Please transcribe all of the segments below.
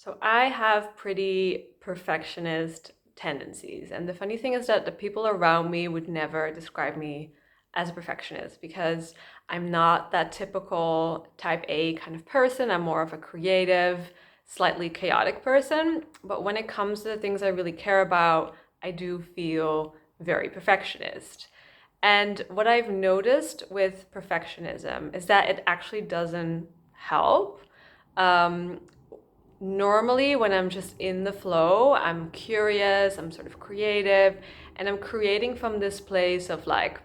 So I have pretty perfectionist tendencies. And the funny thing is that the people around me would never describe me as a perfectionist because I'm not that typical type A kind of person. I'm more of a creative, slightly chaotic person. But when it comes to the things I really care about, I do feel very perfectionist. And what I've noticed with perfectionism is that it actually doesn't help. Um, Normally, when I'm just in the flow, I'm curious, I'm sort of creative, and I'm creating from this place of like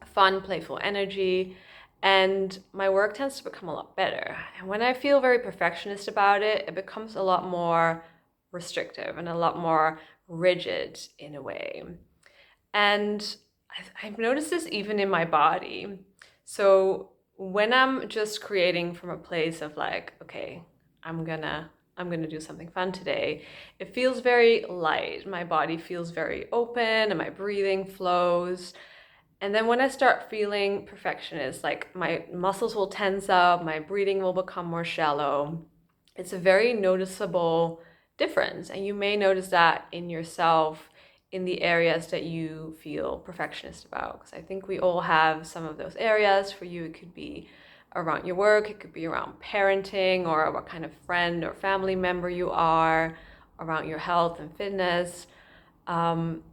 fun, playful energy. And my work tends to become a lot better. And when I feel very perfectionist about it, it becomes a lot more restrictive and a lot more rigid in a way. And I've noticed this even in my body. So when I'm just creating from a place of like, okay, I'm gonna I'm gonna do something fun today, it feels very light. My body feels very open and my breathing flows. And then when I start feeling perfectionist, like my muscles will tense up, my breathing will become more shallow. It's a very noticeable difference. And you may notice that in yourself in the areas that you feel perfectionist about. Because I think we all have some of those areas. For you, it could be around your work, it could be around parenting, or what kind of friend or family member you are, around your health and fitness. Um,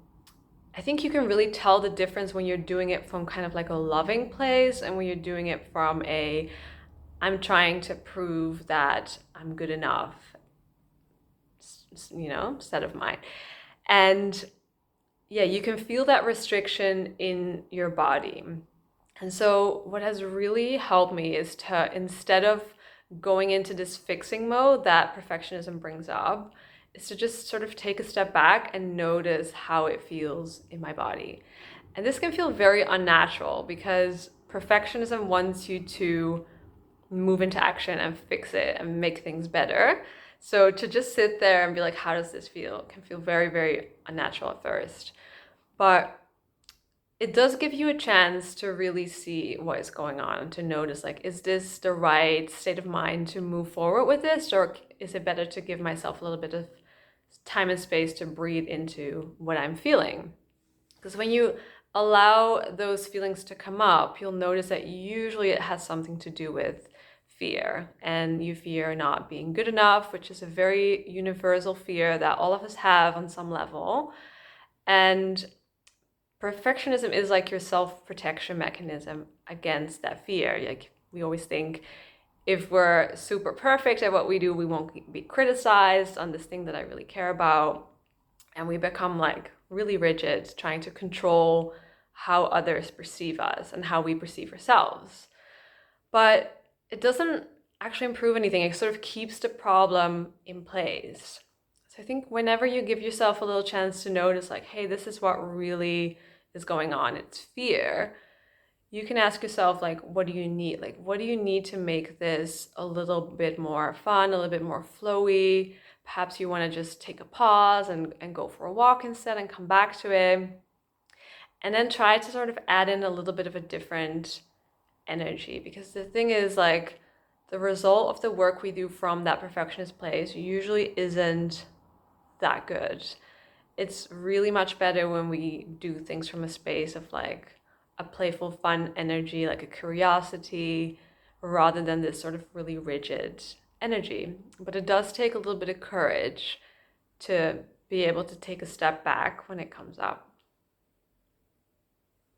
I think you can really tell the difference when you're doing it from kind of like a loving place and when you're doing it from a I'm trying to prove that I'm good enough, set of mind. And yeah, you can feel that restriction in your body. And so, what has really helped me is to, instead of going into this fixing mode that perfectionism brings up, is to just sort of take a step back and notice how it feels in my body. And this can feel very unnatural because perfectionism wants you to move into action and fix it and make things better. So to just sit there and be like, how does this feel? Can feel very, very unnatural at first. But it does give you a chance to really see what is going on and to notice, like, is this the right state of mind to move forward with this? Or is it better to give myself a little bit of time and space to breathe into what I'm feeling? Because when you allow those feelings to come up, you'll notice that usually it has something to do with fear. And you fear not being good enough, which is a very universal fear that all of us have on some level. And perfectionism is like your self-protection mechanism against that fear. Like we always think if we're super perfect at what we do, we won't be criticized on this thing that I really care about. And we become like really rigid, trying to control how others perceive us and how we perceive ourselves. But it doesn't actually improve anything. It sort of keeps the problem in place. So I think whenever you give yourself a little chance to notice, like, hey, this is what really is going on, it's fear, you can ask yourself, like, what do you need? Like, what do you need to make this a little bit more fun, a little bit more flowy? Perhaps you want to just take a pause and go for a walk instead and come back to it. And then try to sort of add in a little bit of a different energy. Because the thing is, like, the result of the work we do from that perfectionist place usually isn't that good. It's really much better when we do things from a space of like a playful, fun energy, like a curiosity, rather than this sort of really rigid energy. But it does take a little bit of courage to be able to take a step back when it comes up.